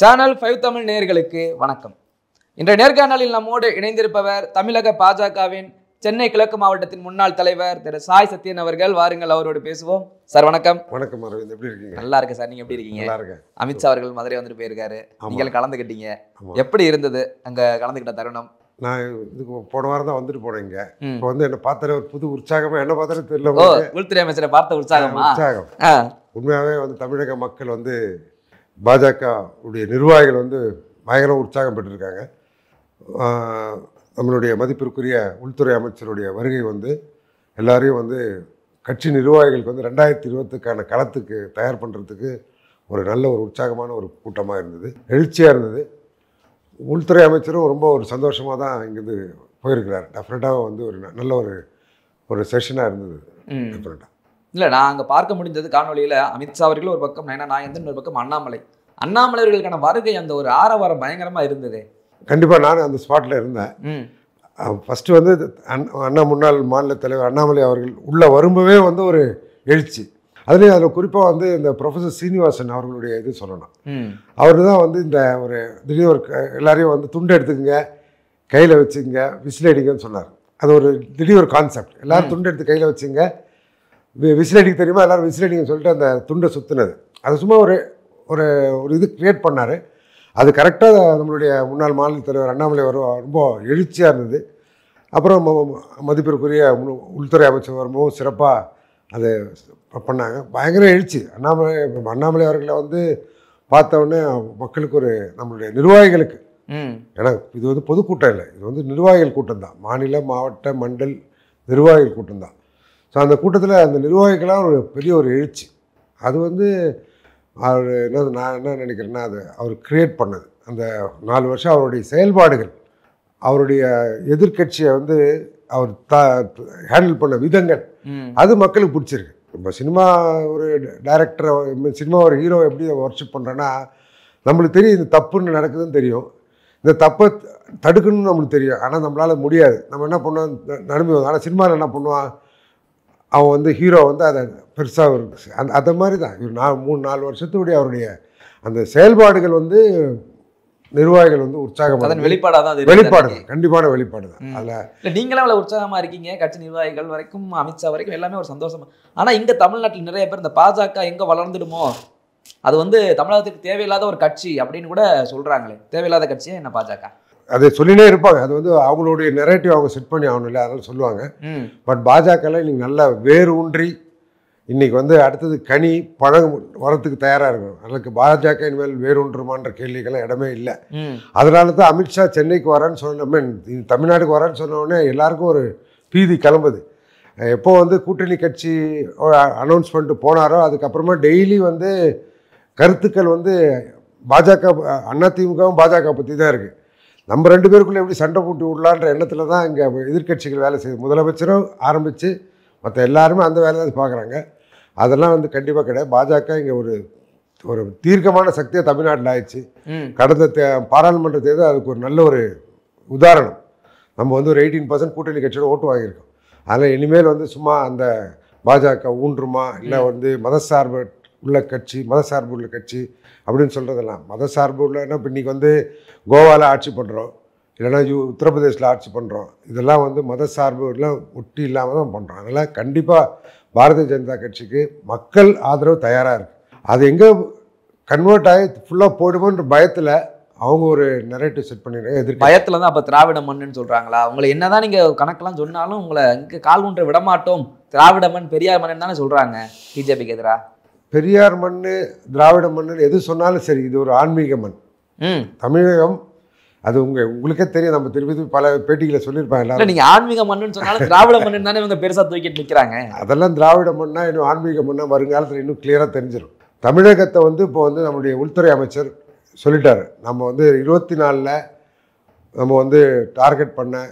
Channel 5 Tamil நேயர்களுக்கு வணக்கம். இன்றைய நேர்காணலில் நம்மோடு இணைந்திருப்பவர் தமிழக பாஜகவின் சென்னை கிழக்கு மாவட்டத்தின் முன்னாள் தலைவர் திரு சாய் சத்யன் அவர்கள். வாருங்கள், அவரோடு பேசுவோம். சார் வணக்கம். வணக்கம் அரவிந்த், எப்படி இருக்கீங்க? நல்லா இருக்கு சார், நீங்க எப்படி இருக்கீங்க? நல்லா இருக்கேன். அமித்ஷா அவர்கள் மதுரை வந்துட்டு போயிருக்காரு, நீங்கள் கலந்துக்கிட்டீங்க. எப்படி இருந்தது அங்க கலந்துக்கிட்ட தருணம்? நான் இதுக்கு போன வாரம் தான் வந்துட்டு போனேன். இங்க இப்போ வந்து என்ன பார்த்தாலே ஒரு புது உற்சாகமா, என்ன பார்த்தாலே தெரியல. உள்துறை அமைச்சரை பார்த்த உற்சாகமா? உற்சாகம் உண்மையாகவே வந்து தமிழக மக்கள் வந்து பாஜக உடைய நிர்வாகிகள் வந்து பயங்கர உற்சாகம் பெற்றிருக்காங்க. நம்மளுடைய மதிப்பிற்குரிய உள்துறை அமைச்சருடைய வருகை வந்து எல்லாரையும் வந்து கட்சி நிர்வாகிகளுக்கு வந்து 2020க்கான களத்துக்கு தயார் பண்ணுறதுக்கு ஒரு நல்ல ஒரு உற்சாகமான ஒரு கூட்டமாக இருந்தது, எழுச்சியாக இருந்தது. உள்துறை அமைச்சரும் ரொம்ப ஒரு சந்தோஷமாக தான் இங்கேருந்து போயிருக்கிறார். டெஃபினட்டாக வந்து ஒரு நல்ல ஒரு செஷனாக இருந்தது. டெஃபினட்டாக இல்லை, நான் அங்கே பார்க்க முடிந்தது காணொலியில் அமித்ஷா அவர்கள் ஒரு பக்கம், நயனா நாகேந்திரன் ஒரு பக்கம், அண்ணாமலை அவர்களுக்கான வருகை அந்த ஒரு ஆரவாரம் பயங்கரமாக இருந்தது. கண்டிப்பாக நானும் அந்த ஸ்பாட்டில் இருந்தேன். ஃபஸ்ட்டு வந்து முன்னாள் மாநில தலைவர் அண்ணாமலை அவர்கள் உள்ளே வரும்பவே வந்து ஒரு எழுச்சி. அதுலேயும் அதில் குறிப்பாக வந்து இந்த ப்ரொஃபஸர் சீனிவாசன் அவர்களுடைய இது சொல்லணும். அவர் தான் வந்து இந்த ஒரு திடீர் ஒரு எல்லாரையும் வந்து துண்டு எடுத்துக்கங்க, கையில் வச்சுங்க, விசில் அடிங்கன்னு சொன்னார். அது ஒரு திடீர் ஒரு கான்செப்ட். எல்லோரும் துண்டு எடுத்து கையில் வச்சுங்க, விசில் அடிக்க தெரியுமா, எல்லோரும் விசில் அடிங்கன்னு சொல்லிட்டு அந்த துண்டை சுற்றுனது. அது சும்மா ஒரு ஒரு ஒரு இது க்ரியேட் பண்ணார். அது கரெக்டாக நம்மளுடைய முன்னாள் மாநில தலைவர் அண்ணாமலை ரொம்ப எழுச்சியாக இருந்தது. அப்புறம் மதிப்பிற்குரிய உள்துறை அமைச்சர் வரும்போது சிறப்பாக அதை பண்ணாங்க. பயங்கர எழுச்சி. அண்ணாமலை அவர்களை வந்து பார்த்தோன்னே மக்களுக்கு ஒரு நம்மளுடைய நிர்வாகிகளுக்கு, ஏன்னா இது வந்து பொதுக்கூட்டம் இல்லை, இது வந்து நிர்வாகிகள் கூட்டம் தான், மாநில மாவட்ட மண்டல் நிர்வாகிகள் கூட்டம் தான். ஸோ அந்த கூட்டத்தில் அந்த நிர்வாகிகளாக ஒரு பெரிய ஒரு எழுச்சி. அது வந்து அவர் நான் என்ன நினைக்கிறேன்னா, அது அவர் கிரியேட் பண்ணது அந்த 4 வருஷம் அவருடைய செயல்பாடுகள், அவருடைய எதிர்கட்சியை வந்து அவர் ஹேண்டில் பண்ண விதங்கள், அது மக்களுக்கு பிடிச்சிருக்கு. இப்போ சினிமா ஒரு டைரக்டரை, சினிமா ஒரு ஹீரோ எப்படி ஒர்ஷிப் பண்ணுறேன்னா, நம்மளுக்கு தெரியும் இந்த தப்புன்னு நடக்குதுன்னு தெரியும், இந்த தப்பை தடுக்கணும்னு நம்மளுக்கு தெரியும். ஆனால் நம்மளால் முடியாது. நம்ம என்ன பண்ணுவோம், நடுமை. ஆனால் சினிமாவில் என்ன பண்ணுவான், அவன் வந்து ஹீரோ வந்து அதை பெருசாக அந்த மாதிரி தான் இவர் 3-4 வருஷத்துடைய அவருடைய அந்த செயல்பாடுகள் வந்து நிர்வாகிகள் வந்து உற்சாகமாக வெளிப்பாடாக தான், வெளிப்பாடு கண்டிப்பான வெளிப்பாடு தான். அதில் நீங்களும் அவ்வளோ உற்சாகமாக இருக்கீங்க, கட்சி நிர்வாகிகள் வரைக்கும் அமித்ஷா வரைக்கும் எல்லாமே ஒரு சந்தோஷமா. ஆனால் இங்கே தமிழ்நாட்டில் நிறைய பேர் இந்த பாஜக எங்கே வளர்ந்துடுமோ, அது வந்து தமிழகத்துக்கு தேவையில்லாத ஒரு கட்சி அப்படின்னு கூட சொல்கிறாங்களே. தேவையில்லாத கட்சியே என்ன பாஜக? அதை சொல்லினே இருப்பாங்க. அது வந்து அவங்களுடைய நெரேட்டிவ் அவங்க செட் பண்ணி ஆகணும் இல்லை, அதனால சொல்லுவாங்க. பட் பாஜகவில் இன்னைக்கு நல்லா வேறு ஊன்றி இன்னைக்கு வந்து அடுத்தது கனி பழம் வரத்துக்கு தயாராக இருக்கணும். அதுக்கு பாஜக இனிமேல் வேறு ஒன்றுமான்ற கேள்விக்கெல்லாம் இடமே இல்லை. அதனால தான் அமித்ஷா சென்னைக்கு வரேன்னு சொன்ன, தமிழ்நாட்டுக்கு வரேன்னு சொன்னோடனே எல்லாருக்கும் ஒரு பீதி கிளம்புது. எப்போ வந்து கூட்டணி கட்சி அனௌன்ஸ் பண்ணிட்டு போனாரோ அதுக்கப்புறமா டெய்லி வந்து கருத்துக்கள் வந்து பாஜக, அதிமுகவும் பாஜக பற்றி தான் இருக்குது. நம்ம 2 பேருக்குள்ளே எப்படி சண்டை போட்டு விடலான்ற எண்ணத்தில் தான் இங்கே எதிர்கட்சிகள் வேலை செய்யுது. முதலமைச்சரும் ஆரம்பித்து மற்ற எல்லாருமே அந்த வேலை தான் பார்க்குறாங்க. அதெல்லாம் வந்து கண்டிப்பாக கிடையாது. பாஜக இங்கே ஒரு தீர்க்கமான சக்தியாக தமிழ்நாட்டில் ஆயிடுச்சு. கடந்த பாராளுமன்ற தேர்தல் அதுக்கு ஒரு நல்ல ஒரு உதாரணம். நம்ம வந்து ஒரு 18% கூட்டணி கட்சியோட ஓட்டு வாங்கியிருக்கோம். அதில் இனிமேல் வந்து சும்மா அந்த பாஜக ஊன்றுமா, இல்லை வந்து மதசார்பு உள்ள கட்சி, மதசார்பு உள்ள கட்சி அப்படின்னு சொல்கிறதெல்லாம் மதசார்பு உள்ளன்னா, இப்போ இன்றைக்கி வந்து கோவாவில் ஆட்சி பண்ணுறோம், இல்லைன்னா உத்தரப்பிரதேசில் ஆட்சி பண்ணுறோம், இதெல்லாம் வந்து மதசார்புலாம் ஒட்டி இல்லாமல் தான் பண்ணுறோம். அதனால் கண்டிப்பாக பாரதிய ஜனதா கட்சிக்கு மக்கள் ஆதரவு தயாராக இருக்குது. அது எங்கே கன்வெர்ட் ஆகி ஃபுல்லாக போயிடுமோன்ற பயத்தில் அவங்க ஒரு நெரேட்டிவ் செட் பண்ணிடுறாங்க. எதிர்க்க பயத்தில் தான் அப்போ திராவிட மண்ணுன்னு சொல்கிறாங்களா? உங்களை என்ன தான் நீங்கள் கணக்கெல்லாம் சொன்னாலும் உங்களை இங்கே கால் ஊன்ற விடமாட்டோம், திராவிட மண் பெரியார் மண்ணுன்னு தானே சொல்கிறாங்க பிஜேபிக்கு எதிராக. பெரியார் மண் திராவிட மண் எது சொன்னாலும் சரி, இது ஒரு ஆன்மீக மண் தமிழகம். அது உங்களுக்கே தெரியும், நம்ம திருப்பி பல பேட்டிகளை சொல்லியிருப்பாங்க. நீங்கள் ஆன்மீக மண்ணுன்னு சொன்னாலும் திராவிட மண்ணு தானே இவங்க பெருசாக தூக்கிட்டு நிற்கிறாங்க. அதெல்லாம் திராவிட மண்ணா இன்னும் ஆன்மீக மண்ணா வருங்காலத்தில் இன்னும் கிளியராக தெரிஞ்சிடும். தமிழகத்தை வந்து இப்போ வந்து நம்முடைய உள்துறை அமைச்சர் சொல்லிட்டார், நம்ம வந்து 24ல் நம்ம வந்து டார்கெட் பண்ண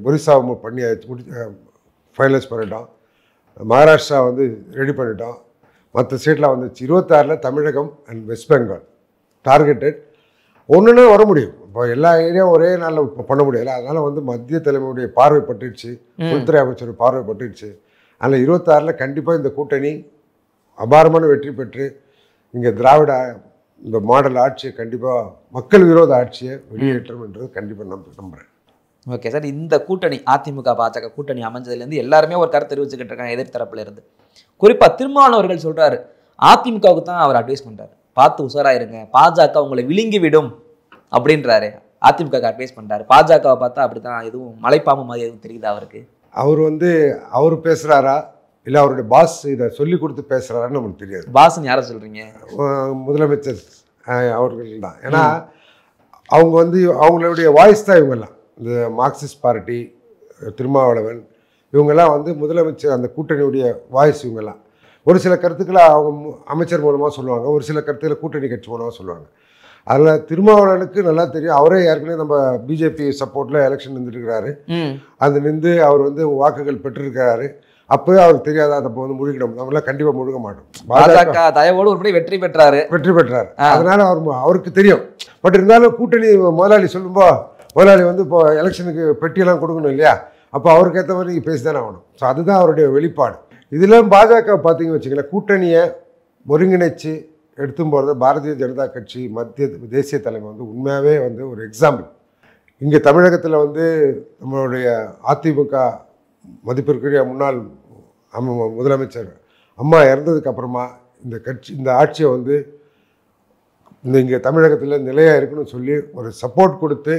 ஒரிசா பண்ணி ஃபைனலைஸ் பண்ணிட்டோம், மகாராஷ்டிரா வந்து ரெடி பண்ணிட்டோம், மற்ற ஸ்டேட்டில் வந்துச்சு. 26ல் தமிழகம் அண்ட் வெஸ்ட் பெங்கால் டார்கெட்டட். ஒன்றுன்னா வர முடியும். இப்போ எல்லா ஏரியாவும் ஒரே நாளில் பண்ண முடியல. அதனால் வந்து மத்திய தலைமையுடைய பார்வைப்பட்டுடுச்சு, உள்துறை அமைச்சர் பார்வைப்பட்டுடுச்சு. அதில் 26ல் கண்டிப்பாக இந்த கூட்டணி அபாரமான வெற்றி பெற்று இங்கே திராவிட இந்த மாடல் ஆட்சியை கண்டிப்பாக மக்கள் விரோத ஆட்சியை வெளியேற்றம் என்றது கண்டிப்பாக நம்புகிறேன். ஓகே சார், இந்த கூட்டணி அதிமுக பாஜக கூட்டணி அமைஞ்சதுலேருந்து எல்லாருமே ஒரு கருத்து தெரிவிச்சுக்கிட்டு இருக்காங்க எதிர்த்தரப்புல இருந்து. குறிப்பாக திருமாவளவர்கள் சொல்றாரு அதிமுகவுக்கு தான் அவர் அட்வைஸ் பண்றாரு, பார்த்து உஷாராயிருங்க, பாஜக உங்களை விழுங்கி விடும் அப்படின்றாரு. அதிமுக அட்வைஸ் பண்றாரு, பாஜகவை பார்த்தா அப்படித்தான் எதுவும் மலைப்பாம்பு மாதிரி எதுவும் தெரியுதா அவருக்கு? அவர் பேசுகிறாரா இல்லை அவருடைய பாஸ் இதை சொல்லி கொடுத்து பேசுகிறாரான்னு நமக்கு தெரியாது. பாஸ்ன்னு யாரை சொல்றீங்க? முதலமைச்சர் அவர்கள் தான். ஏன்னா அவங்க அவங்களுடைய வாய்ஸ் தான் இவங்கெல்லாம். இந்த மார்க்சிஸ்ட் பார்ட்டி, திருமாவளவன், இவங்கெல்லாம் முதலமைச்சர் அந்த கூட்டணியுடைய வாய்ஸ். இவங்கெல்லாம் ஒரு சில கருத்துக்களை அவங்க அமைச்சர் மூலமாக சொல்லுவாங்க, ஒரு சில கருத்துக்களை கூட்டணி கட்சி மூலமாக சொல்லுவாங்க. அதில் திருமாவளவனுக்கு நல்லா தெரியும். அவரே ஏற்கனவே நம்ம பிஜேபி சப்போர்ட்டில் எலெக்ஷன் நின்றுருக்கிறாரு. அது நின்று அவர் வாக்குகள் பெற்றிருக்கிறாரு. அப்போவே அவருக்கு தெரியாதா அப்போ முழுகிடும், நம்மளாம் கண்டிப்பாக முழுக மாட்டோம். பாஜக தயவோடு ஒருபடி வெற்றி பெற்றாரு. அதனால அவருக்கு தெரியும். பட் இருந்தாலும் கூட்டணி முதலாளி சொல்லும்போது முதலாளி இப்போ எலெக்ஷனுக்கு பெட்டியெல்லாம் கொடுக்கணும் இல்லையா, அப்போ அவருக்கு ஏற்ற மாதிரி பேசி தானே ஆகணும். ஸோ அதுதான் அவருடைய வெளிப்பாடு. இதெல்லாம் பாஜக பார்த்தீங்கன்னு வச்சுங்களேன், கூட்டணியை ஒருங்கிணைச்சு எடுத்தும் போகிறது பாரதிய ஜனதா கட்சி மத்திய தேசிய தலைமை உண்மையாகவே ஒரு எக்ஸாம்பிள். இங்கே தமிழகத்தில் நம்மளுடைய அதிமுக மதிப்பிற்குரிய முன்னாள் முதலமைச்சர் அம்மா இறந்ததுக்கு அப்புறமா இந்த ஆட்சியை இங்கே தமிழகத்தில் நிலையாக இருக்குன்னு சொல்லி ஒரு சப்போர்ட் கொடுத்து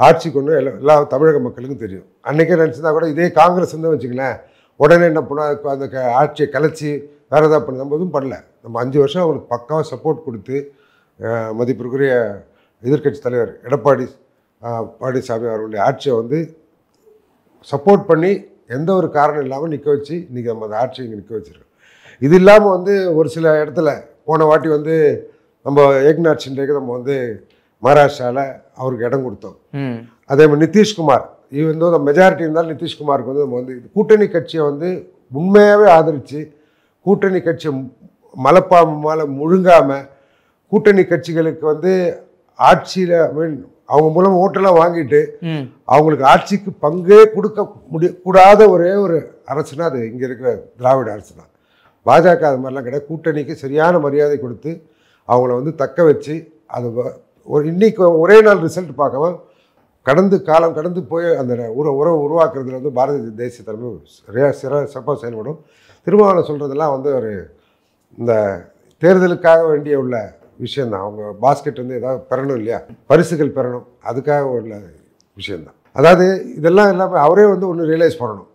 ஆட்சி கொண்டு எல்லா தமிழக மக்களுக்கும் தெரியும். அன்றைக்கே நினச்சிருந்தா கூட இதே காங்கிரஸ் வச்சுங்களேன், உடனே என்ன பண்ணால் அந்த ஆட்சியை கலைச்சி வேறு ஏதாவது பண்ண நம்ம எதுவும் பண்ணல. நம்ம 5 வருஷம் அவங்களுக்கு பக்காவாக சப்போர்ட் கொடுத்து மதிப்பிற்குரிய எதிர்க்கட்சி தலைவர் எடப்பாடி பழனிசாமி அவர்களுடைய ஆட்சியை சப்போர்ட் பண்ணி எந்த ஒரு காரணம் இல்லாமல் நிற்க வச்சு இன்றைக்கி நம்ம அந்த ஆட்சியை இங்கே நிற்க வச்சுருக்கோம். இது இல்லாமல் ஒரு சில இடத்துல போன வாட்டி நம்ம ஏக்நாத் ஷிண்டேக்கு நம்ம மகாராஷ்டிராவில் அவருக்கு இடம் கொடுத்தோம். அதே மாதிரி நிதிஷ்குமார் இந்த மெஜாரிட்டி இருந்தாலும் நிதிஷ்குமாருக்கு நம்ம கூட்டணி கட்சியை உண்மையாகவே ஆதரித்து கூட்டணி கட்சியை மலைப்பாம்பு முழுங்காமல் கூட்டணி கட்சிகளுக்கு ஆட்சியில் அவங்க மூலம் ஓட்டெல்லாம் வாங்கிட்டு அவங்களுக்கு ஆட்சிக்கு பங்கே கொடுக்க கூடாத ஒரே ஒரு அரசுனா அது இங்கே இருக்கிற திராவிட அரசு தான். பாஜக அது மாதிரிலாம் கிடையாது. கூட்டணிக்கு சரியான மரியாதை கொடுத்து அவங்கள தக்க வச்சு அது இன்னைக்கு ஒரே நாள் ரிசல்ட் பார்க்காம காலம் கடந்து போய் அந்த உறவு உருவாக்குறதுல பாரதிய தேசிய தலைமை சிறப்பாக செயல்படும். திருமாவளவன் சொல்கிறதெல்லாம் ஒரு இந்த தேர்தலுக்காக வேண்டிய உள்ள விஷயந்தான். அவங்க பாஸ்கெட் ஏதாவது பெறணும் இல்லையா, பரிசுகள் பெறணும், அதுக்காக உள்ள விஷயந்தான். அதாவது இதெல்லாம் எல்லாமே அவரே ஒன்று ரியலைஸ் பண்ணணும்.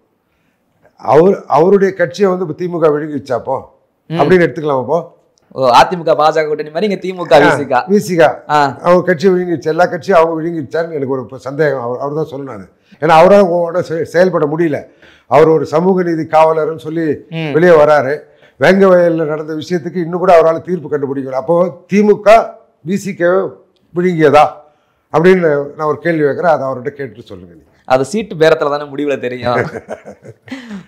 அவருடைய கட்சியை இப்போ திமுக விழுங்கிச்சாப்போ அப்படின்னு எடுத்துக்கலாம். அப்போ அதிமுக பாஜக கூட்டணி மாதிரி இங்கே திமுக விசிகா அவங்க கட்சியை விழுங்கிடுச்சு, எல்லா கட்சியும் அவங்க விழுங்கிடுச்சான்னு எனக்கு ஒரு சந்தேகம். அவர் தான் சொல்லணும். ஏன்னா அவரால் செயல்பட முடியல. அவர் ஒரு சமூக நீதி காவலர்னு சொல்லி வெளியே வராரு. வேங்க வயலில் நடந்த விஷயத்துக்கு இன்னும் கூட அவரால் தீர்ப்பு கண்டுபிடிக்கல. அப்போது திமுக விசிகாவை விழுங்கியதா அப்படின்னு நான் ஒரு கேள்வி வைக்கிறேன். அதை அவர்கிட்ட கேட்டுட்டு சொல்லுங்க. நீங்கள் அது சீட்டு பேரத்தில் தானே முடிவில் தெரியும்.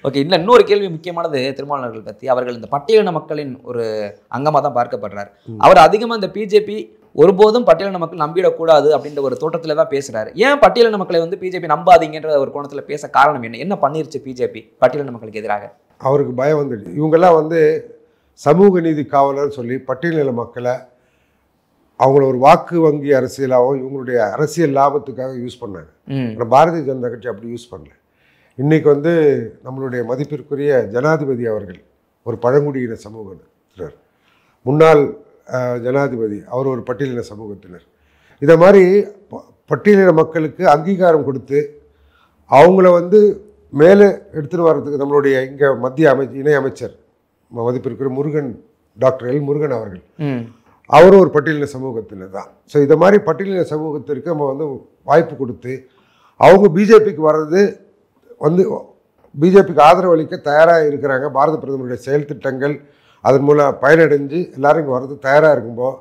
ஓகே, இல்லை இன்னொரு கேள்வி முக்கியமானது திருமாவளவர்கள் பற்றி. அவர்கள் இந்த பட்டியலின மக்களின் ஒரு அங்கமாக தான் பார்க்கப்படுறாரு. அவர் அதிகமாக இந்த பிஜேபி ஒருபோதும் பட்டியலின மக்கள் நம்பிடக்கூடாது அப்படின்ற ஒரு தோட்டத்தில் தான் பேசுகிறாரு. ஏன் பட்டியலின மக்களை பிஜேபி நம்பாதீங்கன்ற ஒரு கோணத்தில் பேச காரணம் என்ன? என்ன பண்ணிருச்சு பிஜேபி பட்டியலின மக்களுக்கு எதிராக? அவருக்கு பயம் வந்துடுச்சு. இவங்கெல்லாம் சமூக நீதி காவலர்னு சொல்லி பட்டியலின மக்களை அவங்கள ஒரு வாக்கு வங்கி அரசியலாகவும் இவங்களுடைய அரசியல் லாபத்துக்காக யூஸ் பண்ணாங்க. ஆனால் பாரதிய ஜனதா கட்சி அப்படி யூஸ் பண்ணல. இன்றைக்கி நம்மளுடைய மதிப்பிற்குரிய ஜனாதிபதி அவர்கள் ஒரு பழங்குடியின சமூகத்தினர், முன்னாள் ஜனாதிபதி அவர் ஒரு பட்டியலின சமூகத்தினர். இதை மாதிரி பட்டியலின மக்களுக்கு அங்கீகாரம் கொடுத்து அவங்கள மேலே எடுத்துகிட்டு வர்றதுக்கு நம்மளுடைய இங்கே மத்திய இணை அமைச்சர் மதிப்பிற்குரிய முருகன், டாக்டர் எல் முருகன் அவர்கள், அவரும் ஒரு பட்டியலின சமூகத்தினர் தான். ஸோ இதை மாதிரி பட்டியலின சமூகத்திற்கு நம்ம வாய்ப்பு கொடுத்து அவங்க பிஜேபிக்கு வர்றது பிஜேபிக்கு ஆதரவு அளிக்க தயாராக இருக்கிறாங்க. பாரத பிரதமருடைய செயல் திட்டங்கள் அதன் மூலம் பயனடைஞ்சு எல்லாரும் இங்கே வர்றது தயாராக இருக்கும்போது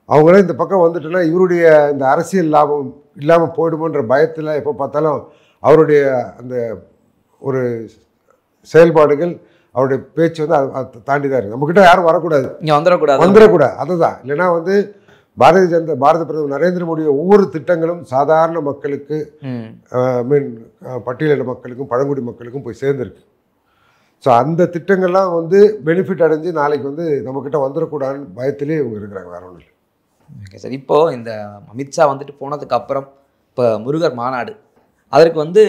அவங்களே இந்த பக்கம் வந்துட்டுனா இவருடைய இந்த அரசியல் லாபம் இல்லாமல் போயிடுமோன்ற பயத்தில் எப்போ பார்த்தாலும் அவருடைய அந்த ஒரு செயல்பாடுகள் அவருடைய பேச்சு அதை தாண்டி தான் இருக்குது. நம்மக்கிட்ட யாரும் வரக்கூடாது, இங்கே வந்துடக்கூடாது. அதுதான். இல்லைன்னா பாரத பிரதமர் நரேந்திர மோடிய ஒவ்வொரு திட்டங்களும் சாதாரண மக்களுக்கு பட்டியலின மக்களுக்கும் பழங்குடி மக்களுக்கும் போய் சேர்ந்துருக்கு. ஸோ அந்த திட்டங்கள்லாம் பெனிஃபிட் அடைஞ்சு நாளைக்கு நம்மக்கிட்ட வந்துடக்கூடாதுன்னு பயத்திலே இவங்க இருக்கிறாங்க. வேற ஒன்றும் இல்லை. Okay sir. இப்போது இந்த அமித்ஷா வந்துட்டு போனதுக்கு அப்புறம் இப்போ முருகர் மாநாடு அதற்கு வந்து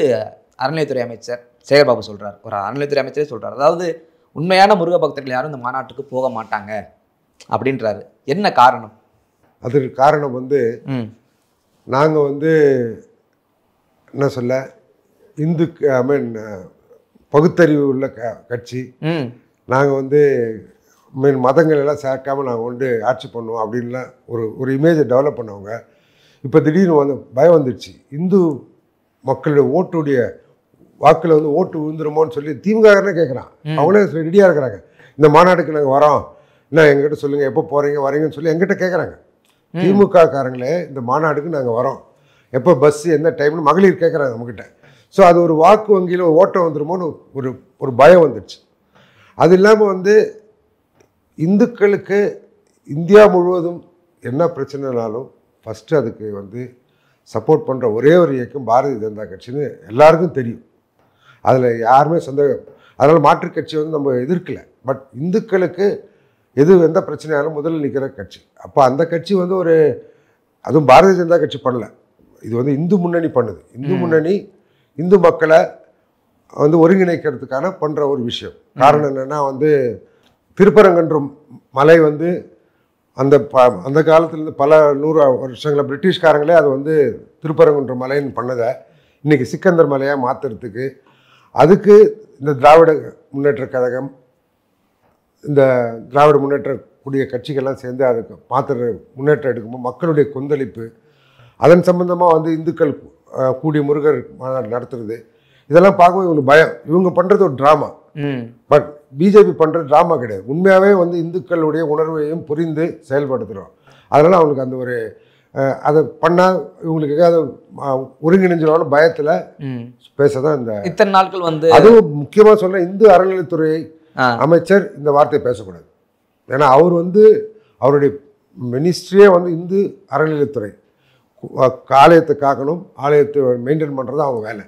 அறநிலையத்துறை அமைச்சர் சேகர்பாபு சொல்கிறார், ஒரு அறநிலையத்துறை அமைச்சரே சொல்கிறார், அதாவது உண்மையான முருக பக்தர்கள் யாரும் இந்த மாநாட்டுக்கு போக மாட்டாங்க அப்படின்றாரு. என்ன காரணம்? அதுக்கு காரணம் வந்து நாங்கள் வந்து என்ன சொல்ல இந்து ஐ மீன் பகுத்தறிவு உள்ள கட்சி, நாங்கள் வந்து மீன் மதங்கள் எல்லாம் சேர்க்காமல் நாங்கள் வந்து ஆட்சி பண்ணுவோம் அப்படின்லாம் ஒரு இமேஜை டெவலப் பண்ணவங்க இப்போ திடீர்னு வந்து பயம் வந்துடுச்சு. இந்து மக்களுடைய ஓட்டுடைய வாக்கில் வந்து ஓட்டு விழுந்துருமோன்னு சொல்லி திமுகனே கேட்குறான். அவங்களே ரெடியாக இருக்கிறாங்க, இந்த மாநாட்டுக்கு நாங்கள் வரோம், என்ன எங்கிட்ட சொல்லுங்கள், எப்போ போகிறீங்க வரீங்கன்னு சொல்லி எங்கிட்ட கேட்குறாங்க. திமுக காரங்களே இந்த மாநாடுக்கு நாங்கள் வரோம், எப்போ பஸ்ஸு எந்த டைம்னு மகளிர் கேட்குறாங்க நம்மக்கிட்ட. ஸோ அது ஒரு வாக்கு வங்கியில் ஓட்டம் வந்துருமோன்னு ஒரு பயம் வந்துடுச்சு. அது இல்லாமல் வந்து இந்துக்களுக்கு இந்தியா முழுவதும் என்ன பிரச்சனைனாலும் ஃபஸ்ட்டு அதுக்கு வந்து சப்போர்ட் பண்ணுற ஒரே ஒரு இயக்கம் பாரதிய ஜனதா கட்சின்னு எல்லாருக்கும் தெரியும். அதில் யாருமே சந்தேகம், அதனால் மாற்றுக் கட்சி வந்து நம்ம எதிர்க்கலை. பட் இந்துக்களுக்கு எந்த பிரச்சனையாலும் முதல்ல நிற்கிற கட்சி. அப்போ அந்த கட்சி வந்து அதுவும் பாரதிய ஜனதா கட்சி பண்ணல, இது வந்து இந்து முன்னணி பண்ணுது. இந்து முன்னணி இந்து மக்களை வந்து ஒருங்கிணைக்கிறதுக்கான பண்ணுற ஒரு விஷயம். காரணம் என்னென்னா வந்து திருப்பரங்குன்றம் மலை வந்து அந்த காலத்துலேருந்து பல 100 வருஷங்களில் பிரிட்டிஷ்காரங்களே அது வந்து திருப்பரங்குன்றம் மலைன்னு பண்ணதை இன்றைக்கி சிக்கந்தர் மலையாக மாற்றுறதுக்கு அதுக்கு இந்த திராவிட முன்னேற்ற கழகம், இந்த திராவிட முன்னேற்ற கூடிய கட்சிகள்லாம் சேர்ந்து அதுக்கு மாற்றுற முன்னேற்றம் எடுக்கும்போது மக்களுடைய கொந்தளிப்பு, அதன் சம்பந்தமாக வந்து இந்துக்கள் கூடிய முருகர் மாநாடு நடத்துறது, இதெல்லாம் பார்க்கும்போது இவங்களுக்கு பயம். இவங்க பண்ணுறது ஒரு ட்ராமா, பட் பிஜேபி பண்ணுறது ட்ராமா கிடையாது. உண்மையாகவே வந்து இந்துக்களுடைய உணர்வையும் புரிந்து செயல்படுத்துகிறோம். அதனால் அவங்களுக்கு அந்த அதை பண்ணால் இவங்களுக்கு ஏதாவது ஒருங்கிணைஞ்சிரோட பயத்தில் பேச தான் இத்தனை நாட்கள் வந்து. அதுவும் முக்கியமாக சொல்ல இந்து அறநிலையத்துறை அமைச்சர் இந்த வார்த்தையை பேசக்கூடாது. ஏன்னா அவர் வந்து அவருடைய மினிஸ்ட்ரியே வந்து இந்து அறநிலையத்துறை, ஆலயத்தை காக்கணும், ஆலயத்தை மெயின்டைன் பண்ணுறது அவங்க வேலை.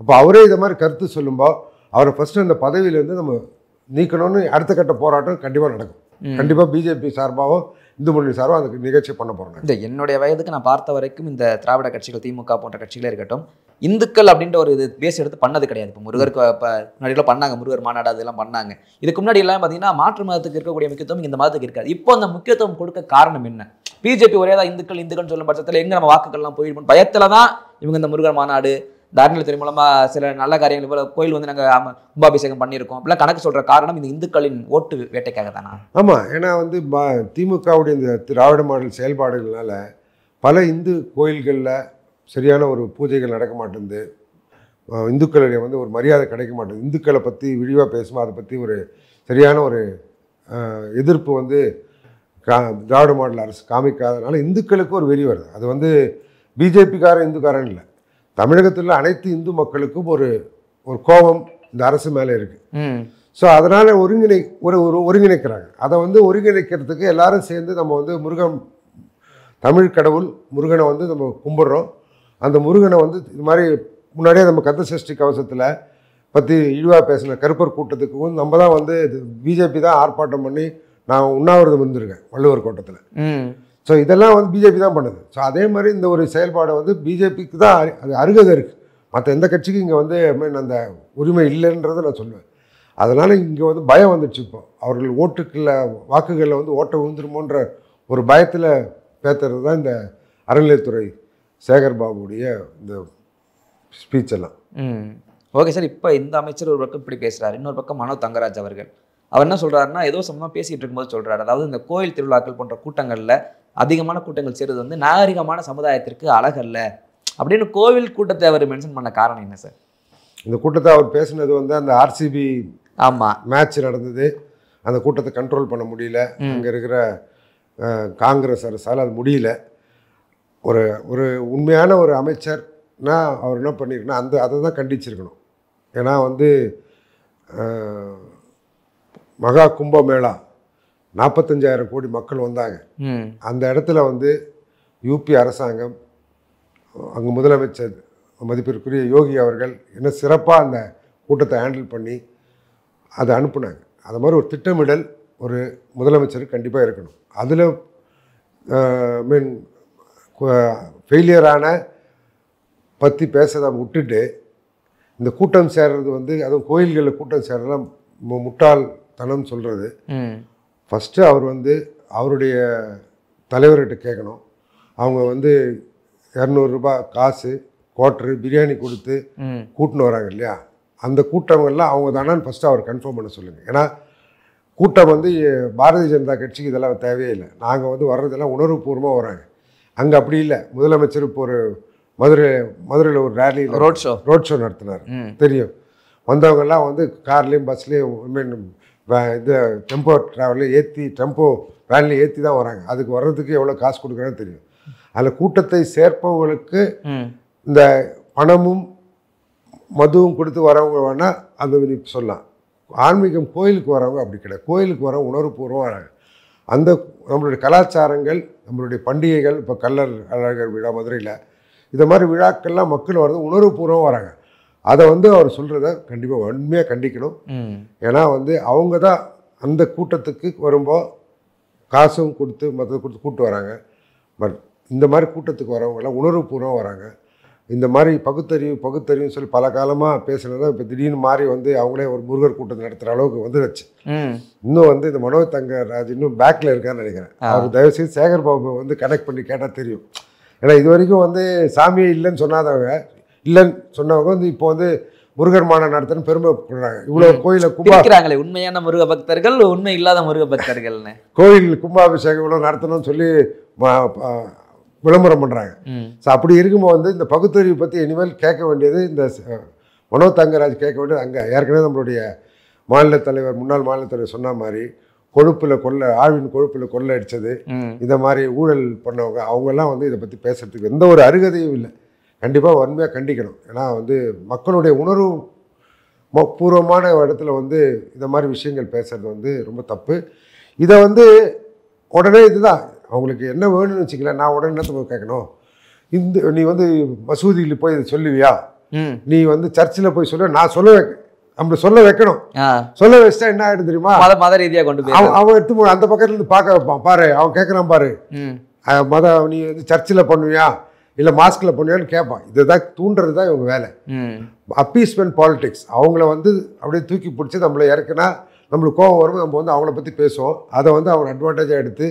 அப்போ அவரே இதை மாதிரி கருத்து சொல்லும்போது அவரை ஃபஸ்ட்டு அந்த பதவியிலேருந்து நம்ம நீக்கணும்னு அடுத்த கட்ட போராட்டம் கண்டிப்பாக நடக்கும். கண்டிப்பாக பிஜேபி சார்பாகவும் இந்து முன்னணி சார்பாக அதுக்கு நிகழ்ச்சி பண்ண போகிறாங்க. இந்த என்னுடைய வயதுக்கு நான் பார்த்த வரைக்கும் இந்த திராவிட கட்சிகள், திமுக போன்ற கட்சிகளே இருக்கட்டும், இந்துக்கள் அப்படின்ற ஒரு இது பேசி எடுத்து பண்ணது கிடையாது. இப்போ முருகருக்கு இப்போ முன்னாடியெல்லாம் பண்ணாங்க, முருகர் மாநாடு அதெல்லாம் பண்ணாங்க. இதுக்கு முன்னாடி எல்லாம் பார்த்தீங்கன்னா மாற்று மதத்துக்கு இருக்கக்கூடிய முக்கியத்துவம் இந்த மதத்துக்கு இருக்காது. இப்போ அந்த முக்கியத்துவம் கொடுக்க காரணம் என்ன? பிஜேபி ஒரே தான் இந்துக்கள் சொல்லும் பட்சத்தில் எங்கே நம்ம வாக்குகள்லாம் போயிடும் பயத்தில் தான் இவங்க இந்த முருகர் மாநாடு, இந்த அறநிலையத்துறை மூலமாக சில நல்ல காரியங்கள், இப்போ கோயில் வந்து நாங்கள் கும்பாபிஷேகம் பண்ணியிருக்கோம் அப்படிலாம் கணக்கு சொல்கிற காரணம் இந்த இந்துக்களின் ஓட்டு வேட்டைக்காக தானா? ஆமாம், ஏன்னா வந்து திமுகவுடைய இந்த திராவிட மாடல் செயல்பாடுகள்னால பல இந்து கோயில்களில் சரியான ஒரு பூஜைகள் நடக்க மாட்டேங்குது, இந்துக்களுடைய வந்து ஒரு மரியாதை கிடைக்க மாட்டேங்குது. இந்துக்களை பற்றி விரிவாக பேசும்போது அதை பற்றி ஒரு சரியான ஒரு எதிர்ப்பு வந்து திராவிட மாடல் அரசு காமிக்காதனால இந்துக்களுக்கு ஒரு வெறி வருது. அது வந்து பிஜேபிக்காரன் இந்துக்காரன் இல்லை, தமிழகத்தில் அனைத்து இந்து மக்களுக்கும் ஒரு கோபம் இந்த அரசு மேலே இருக்குது. ஸோ அதனால் ஒருங்கிணைக்கிறாங்க. அதை வந்து ஒருங்கிணைக்கிறதுக்கு எல்லாரும் சேர்ந்து நம்ம வந்து தமிழ் கடவுள் முருகனை வந்து நம்ம கும்பிட்றோம். அந்த முருகனை வந்து இது மாதிரி முன்னாடியே நம்ம கந்த சஷ்டி கவசத்தில் பற்றி இழிவாக பேசின கருப்பர் கூட்டத்துக்கும் நம்ம தான் வந்து பிஜேபி தான் ஆர்ப்பாட்டம் பண்ணி நான் உண்ணாவிரதம் இருந்திருக்கேன் வள்ளுவர் கோட்டத்தில். ஸோ இதெல்லாம் வந்து பிஜேபி தான் பண்ணுது. ஸோ அதே மாதிரி இந்த ஒரு செயல்பாடை வந்து பிஜேபிக்கு தான் அது அருகதை இருக்குது, மற்ற எந்த கட்சிக்கும் இங்கே வந்து அந்த உரிமை இல்லைன்றதை நான் சொல்லுவேன். அதனால் இங்கே வந்து பயம் வந்துடுச்சு. இப்போ அவர்கள் வாக்குகளில் வந்து ஓட்ட விழுந்துருமோன்ற ஒரு பயத்தில் பேசுறது தான் இந்த அறநிலையத்துறை சேகர்பாபுடைய இந்த ஸ்பீச் எல்லாம். Okay sir. இப்போ இந்த அமைச்சர் ஒரு பக்கம் இப்படி பேசுகிறார், இன்னொரு பக்கம் மனோ தங்கராஜ் அவர்கள் அவர் என்ன சொல்கிறாருன்னா, ஏதோ சம்பந்தமாக பேசிகிட்டு இருக்கும்போது சொல்கிறார், அதாவது இந்த கோயில் திருவிழாக்கள் போன்ற கூட்டங்களில் அதிகமான கூட்டங்கள் சேருவது வந்து நாகரிகமான சமுதாயத்திற்கு அழகல்ல அப்படின்னு கோவில் கூட்டத்தை அவர் மென்ஷன் பண்ண காரணம் என்ன சார்? இந்த கூட்டத்தை அவர் பேசுனது வந்து அந்த ஆர்சிபி மேட்ச் நடந்தது, அந்த கூட்டத்தை கண்ட்ரோல் பண்ண முடியல, அங்கே இருக்கிற காங்கிரஸ் அரசால் அது முடியல. ஒரு உண்மையான ஒரு அமைச்சர்னா அவர் என்ன பண்ணியிருக்குன்னா அதை தான் கண்டிச்சிருக்கணும். ஏன்னா வந்து மகா கும்பமேளா 45,000 கோடி மக்கள் வந்தாங்க. அந்த இடத்துல வந்து யூபி அரசாங்கம், அங்கே முதலமைச்சர் மதிப்பிற்குரிய யோகி அவர்கள் என்ன சிறப்பாக அந்த கூட்டத்தை ஹேண்டில் பண்ணி அதை அனுப்புனாங்க. அது மாதிரி ஒரு திட்டமிடல் ஒரு முதலமைச்சருக்கு கண்டிப்பாக இருக்கணும். அதில் மீன் ஃபெயிலியரான பற்றி பேசுறதை விட்டுட்டு இந்த கூட்டம் சேர்றது வந்து அதுவும் கோயில்களில் கூட்டம் சேர்றதுலாம் முட்டாள்தனம் சொல்கிறது. ஃபஸ்ட்டு அவர் வந்து அவருடைய தலைவர்கிட்ட கேட்கணும். அவங்க வந்து 200 ரூபாய் காசு குவார்ட்ரு பிரியாணி கொடுத்து கூட்டின்னு வராங்க இல்லையா, அந்த கூட்டங்கள்லாம் அவங்க தானான்னு ஃபஸ்ட்டு அவர் கன்ஃபார்ம் பண்ண சொல்லுங்கள். ஏன்னா கூட்டம் வந்து பாரதிய ஜனதா கட்சிக்கு இதெல்லாம் தேவையில்லை. நாங்கள் வந்து வர்றதெல்லாம் உணர்வுபூர்வமாக வராங்க. அங்கே அப்படி இல்லை. முதலமைச்சர் இப்போ ஒரு மதுரையில் ஒரு ரேலியில் ரோட் ஷோ நடத்தினார். தெரியும். வந்தவங்கெல்லாம் வந்து கார்லேயும் பஸ்லேயும் மீன் இது டெம்போ ட்ராவலில் டெம்போ வேன்லேயும் ஏற்றி தான் வராங்க. அதுக்கு வர்றதுக்கு எவ்வளோ காசு கொடுக்குறான்னு தெரியும். அதில் கூட்டத்தை சேர்ப்பவர்களுக்கு இந்த பணமும் மதுவும் கொடுத்து வரவங்க வேணால் அந்த சொல்லலாம். ஆன்மீகம் கோயிலுக்கு வரவங்க அப்படி கிடையாது. கோயிலுக்கு வரவங்க உணர்வுபூர்வம் வராங்க. அந்த நம்மளுடைய கலாச்சாரங்கள், நம்மளுடைய பண்டிகைகள், இப்போ கல்லர் அழகர் விழா மதுரையில் இந்த மாதிரி விழாக்கள்லாம் மக்கள் வர்றது உணர்வுபூர்வம் வராங்க. அதை வந்து அவர் சொல்கிறத கண்டிப்பாக வன்மையாக கண்டிக்கணும். ஏன்னா வந்து அவங்க தான் அந்த கூட்டத்துக்கு வரும்போது காசும் கொடுத்து மற்ற கொடுத்து கூப்பிட்டு வராங்க. பட் இந்த மாதிரி கூட்டத்துக்கு வரவங்கெல்லாம் உணர்வுபூர்வம் வராங்க. இந்த மாதிரி பகுத்தறிவுன்னு சொல்லி பல காலமாக பேசுனது தான் இப்போ திடீர்னு மாறி வந்து அவங்களே ஒரு முருகர் கூட்டத்தை நடத்துகிற அளவுக்கு வந்துடுச்சு. இன்னும் வந்து இந்த மனோஜ் தங்கராஜ் இன்னும் பேக்கில் இருக்கான்னு நினைக்கிறேன். அவர் தயவுசெய்து சேகர் பாபு வந்து கனெக்ட் பண்ணி கேட்டால் தெரியும். ஏன்னா இது வரைக்கும் வந்து சாமியே இல்லைன்னு சொன்னாதவங்க, இல்லைன்னு சொன்னவங்க வந்து இப்போ வந்து முருகர் மாநாடு நடத்துன்னு பெருமை கொடுறாங்க. இவ்வளோ கோயிலை கும்பாபிக்கிறாங்களே, உண்மையான முருக பக்தர்கள், உண்மை இல்லாத முருக பக்தர்கள்னு கோயில் கும்பாபிஷேகம் இவ்வளோ நடத்தணும்னு சொல்லி விளம்பரம் பண்ணுறாங்க. ஸோ அப்படி இருக்கும்போது வந்து இந்த பகுத்தறிவு பற்றி இனிமேல் கேட்க வேண்டியது இந்த மனோஜ் தங்கராஜ் கேட்க வேண்டியது அங்கே ஏற்கனவே நம்மளுடைய மாநில தலைவர் முன்னாள் மாநில தலைவர் சொன்ன மாதிரி ஆழ்வின் கொழுப்பில் கொள்ளை அடித்தது, இந்த மாதிரி ஊழல் பண்ணவங்க அவங்கெல்லாம் வந்து இதை பற்றி பேசுறதுக்கு எந்த ஒரு அருகதையும் இல்லை. கண்டிப்பாக வன்மையாக கண்டிக்கணும். ஏன்னா வந்து மக்களுடைய உணர்வு பூர்வமான இடத்துல வந்து இந்த மாதிரி விஷயங்கள் பேசுறது வந்து ரொம்ப தப்பு. இதை வந்து உடனே இதுதான் அவங்களுக்கு என்ன வேணும்னு வச்சுக்கல, நான் உடனே என்னத்தை கேட்கணும், நீ வந்து மசூதியில் போய் இதை சொல்லுவியா, நீ வந்து சர்ச்சில் போய் சொல்ல, நான் நம்ம சொல்ல வைக்கணும். சொல்ல வச்சுட்டா என்ன ஆகிடும் தெரியுமா, மத ரீதியாக கொண்டு போய் அவன் எடுத்து அந்த பக்கத்துலேருந்து பார்க்க வைப்பான். பாரு அவன் கேட்குறான் பாரு, நீ வந்து சர்ச்சில் பண்ணுவியா இல்லை மாஸ்கில் பண்ணுவியான்னு கேட்பான். இதுதான் தூண்டுறது தான் இவங்க வேலை. Appeasement politics. அவங்கள வந்து அப்படியே தூக்கி பிடிச்சி நம்மளை இறக்குனா நம்மளுக்கு கோவம் வரும், நம்ம வந்து அவங்கள பற்றி பேசுவோம். அதை வந்து அவங்க அட்வான்டேஜாக எடுத்து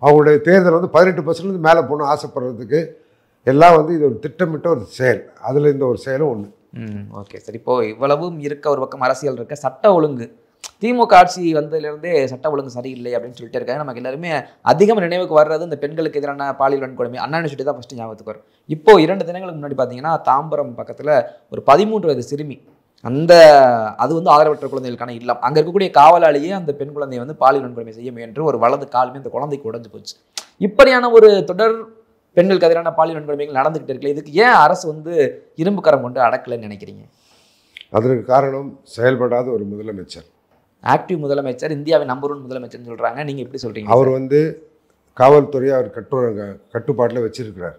அவங்களுடைய தேர்தல் வந்து 18% மேலே போகணும் ஆசைப்படுறதுக்கு எல்லாம் வந்து இது ஒரு திட்டமிட்ட ஒரு செயல். அதில் இந்த ஒரு செயலும் ஒன்று. Okay sir. இப்போது இவ்வளவும் இருக்க ஒரு பக்கம் அரசியல் இருக்க, சட்ட ஒழுங்கு திமுக ஆட்சி வந்ததுலேருந்தே சட்ட ஒழுங்கு சரியில்லை அப்படின்னு சொல்லிட்டு இருக்காங்க. நமக்கு எல்லாருமே அதிகமாக நினைவுக்கு வர்றது இந்த பெண்களுக்கு எதிரான பாலியல் வன்கொடுமை, அண்ணா யூனிவர்சிட்டி தான் ஃபஸ்ட்டு ஞாபகத்துக்கு வரும். இப்போது 2 தினங்களுக்கு முன்னாடி பார்த்தீங்கன்னா தாம்பரம் பக்கத்தில் ஒரு 13 வயது சிறுமி, அது வந்து ஆதரவற்ற குழந்தைகளுக்கான இல்லம், அங்கே இருக்கக்கூடிய காவலாளியே அந்த பெண் குழந்தையை வந்து பாலியல் வன்கொடுமை செய்ய முயன்று ஒரு வலது காலுமே அந்த குழந்தைக்கு உடஞ்சு போச்சு. இப்படியான ஒரு தொடர் பெண்களுக்கு எதிரான பாலியல் வன்கொடுமைகள் நடந்துகிட்டு இருக்குல்ல, இதுக்கு ஏன் அரசு வந்து இரும்பு கரம் கொண்டு அடக்கலைன்னு நினைக்கிறீங்க? அதற்கு காரணம் செயல்படாத ஒரு முதலமைச்சர், ஆக்டிவ் முதலமைச்சர், இந்தியாவின் நம்பர் 1 முதலமைச்சர்னு சொல்கிறாங்க. நீங்கள் எப்படி சொல்கிறீங்க? அவர் வந்து காவல்துறையை அவர் கட்டுப்பாட்டில் வச்சிருக்கிறார்.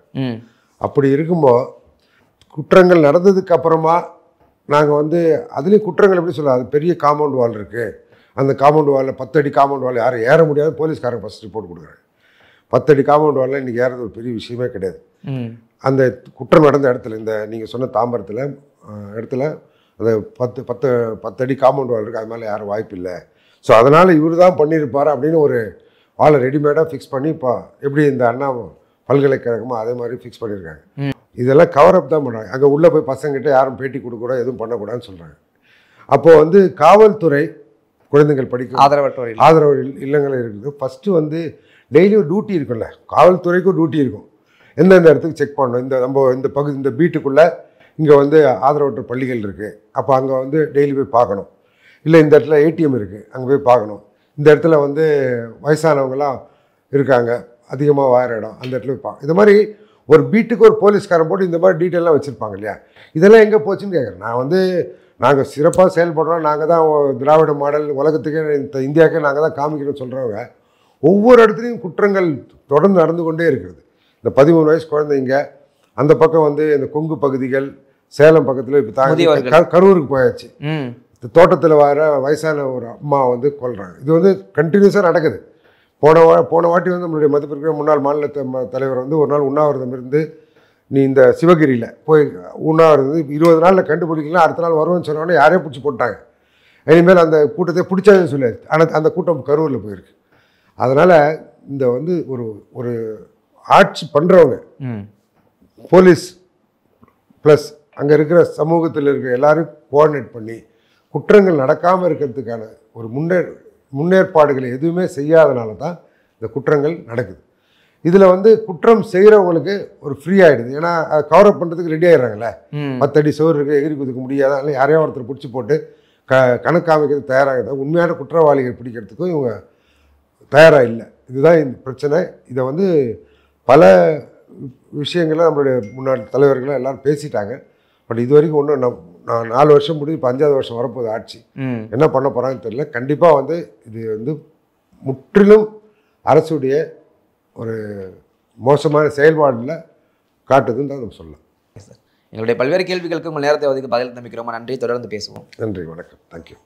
அப்படி இருக்கும்போது குற்றங்கள் நடந்ததுக்கு அப்புறமா நாங்கள் வந்து அதுலேயும் குற்றங்கள் எப்படி சொல்ல, அது பெரிய காம்பவுண்ட் வால் இருக்குது, அந்த காம்பவுண்ட் வாலில் 10 அடி காம்பவுண்ட் வால் யாரும் ஏற முடியாது, போலீஸ்காரங்க ஃபஸ்ட் ரிப்போர்ட் கொடுக்குறாங்க. 10 அடி காம்பவுண்ட் வாலில் இன்றைக்கி ஏறது ஒரு பெரிய விஷயமே கிடையாது. அந்த குற்றம் நடந்த இடத்துல, இந்த நீங்கள் சொன்ன தாம்பரத்தில் இடத்துல அந்த 10 அடி காம்பவுண்ட் வால் இருக்குது, அது மேலே யாரும் வாய்ப்பு இல்லை. ஸோ அதனால் இவர் தான் பண்ணியிருப்பார் அப்படின்னு ஒரு வாலை ரெடிமேடாக ஃபிக்ஸ் பண்ணி இப்போ எப்படி இந்த அண்ணா பல்கலைக்கழகமோ அதே மாதிரி ஃபிக்ஸ் பண்ணியிருக்காங்க. இதெல்லாம் கவரப் தான் பண்ணுறாங்க. அங்கே உள்ளே போய் பசங்கிட்ட யாரும் பேட்டி கொடுக்கூடாது, எதுவும் பண்ணக்கூடாதுன்னு சொல்கிறாங்க. அப்போது வந்து காவல்துறை குழந்தைகள் படிக்கும் ஆதரவு இல்லங்கள் இருக்குது. ஃபஸ்ட்டு வந்து டெய்லி ஒரு டியூட்டி இருக்குல்ல, காவல்துறைக்கும் டியூட்டி இருக்கும். எந்தெந்த இடத்துக்கு செக் பண்ணணும், இந்த பீட்டுக்குள்ளே இங்கே வந்து ஆதரவற்ற பள்ளிகள் இருக்குது, அப்போ அங்கே வந்து டெய்லி போய் பார்க்கணும். இல்லை இந்த இடத்துல ஏடிஎம் இருக்குது, அங்கே போய் பார்க்கணும். இந்த இடத்துல வந்து வயசானவங்களாம் இருக்காங்க, அதிகமாக வார இடம், அந்த இடத்துல போய் பார்க்கணும். இந்த மாதிரி ஒரு பீட்டுக்கு ஒரு போலீஸ்காரன் போட்டு இந்த மாதிரி டீட்டெயிலாம் வச்சுருப்பாங்க இல்லையா. இதெல்லாம் எங்கே போச்சுன்னு கேட்குறேன். நான் வந்து நாங்கள் சிறப்பாக செயல்படுறோம், நாங்கள் தான் திராவிட மாடல் உலகத்துக்கே இந்தியாவுக்கே நாங்கள் தான் காமிக்கணும்னு சொல்கிறவங்க ஒவ்வொரு இடத்துலையும் குற்றங்கள் தொடர்ந்து நடந்து கொண்டே இருக்கிறது. இந்த 13 வயசு குழந்தைங்க அந்த பக்கம் வந்து இந்த கொங்கு பகுதிகள், சேலம் பக்கத்தில் இப்போ கரூருக்கு போயாச்சு. தோட்டத்தில் வர வயசான ஒரு அம்மா வந்து கொல்றாங்க. இது வந்து கண்டினியூஸாக நடக்குது. போன வாட்டி வந்து நம்மளுடைய மதிப்பிற்குரிய முன்னாள் மாநில தலைவர் வந்து ஒரு நாள் உண்ணாவிரதம் இருந்து நீ இந்த சிவகிரியில் போய் உண்ணாவிரதம் 20 நாளில் கண்டுபிடிக்கலாம் அடுத்த நாள் வருவேன்னு சொன்னோன்னே யாரையும் பிடிச்சி போட்டாங்க. இனிமேல் அந்த கூட்டத்தை பிடிச்சாதுன்னு சொல்லியாச்சு. ஆனால் அந்த கூட்டம் கரூரில் போயிருக்கு. அதனால் இந்த வந்து ஒரு ஆட்சி பண்ணுறவங்க போலீஸ் ப்ளஸ் அங்கே இருக்கிற சமூகத்தில் இருக்கிற எல்லாரும் கோஆர்டினேட் பண்ணி குற்றங்கள் நடக்காமல் இருக்கிறதுக்கான ஒரு முன்னேற்பாடுகளை எதுவுமே செய்யாதனால தான் இந்த குற்றங்கள் நடக்குது. இதில் வந்து குற்றம் செய்கிறவங்களுக்கு ஒரு ஃப்ரீ ஆகிடுது. ஏன்னா அதை கவரப் பண்ணுறதுக்கு ரெடி ஆகிடுறாங்களே. 10 அடி சோறு இருக்குது, எகிரி குதிக்க முடியாத, இல்லை யாரையோ ஒருத்தர் பிடிச்சி போட்டு கணக்கு காமிக்கிறது தயாராகுது. உண்மையான குற்றவாளிகள் பிடிக்கிறதுக்கும் இவங்க தயாராக இல்லை. இதுதான் இந்த பிரச்சனை. இதை வந்து பல விஷயங்களை நம்மளுடைய முன்னாள் தலைவர்கள் எல்லோரும் பேசிட்டாங்க. பட் இது வரைக்கும் ஒன்றும் நான் 4 வருஷம் முடிஞ்சு இப்போ 5வது வருஷம் வரப்போகுது ஆட்சி. என்ன பண்ண போகிறாங்கன்னு தெரியல. கண்டிப்பாக வந்து இது வந்து முற்றிலும் அரசுடைய ஒரு மோசமான செயல்பாடில் காட்டுதுன்னு தான் நம்ம சொல்லலாம். எங்களுடைய பல்வேறு கேள்விகளுக்கு உங்கள் நேரத்தை ஒதுக்கி பதில் நம்பிக்கிறோம். நன்றி. தொடர்ந்து பேசுவோம். நன்றி, வணக்கம். தேங்க்யூ.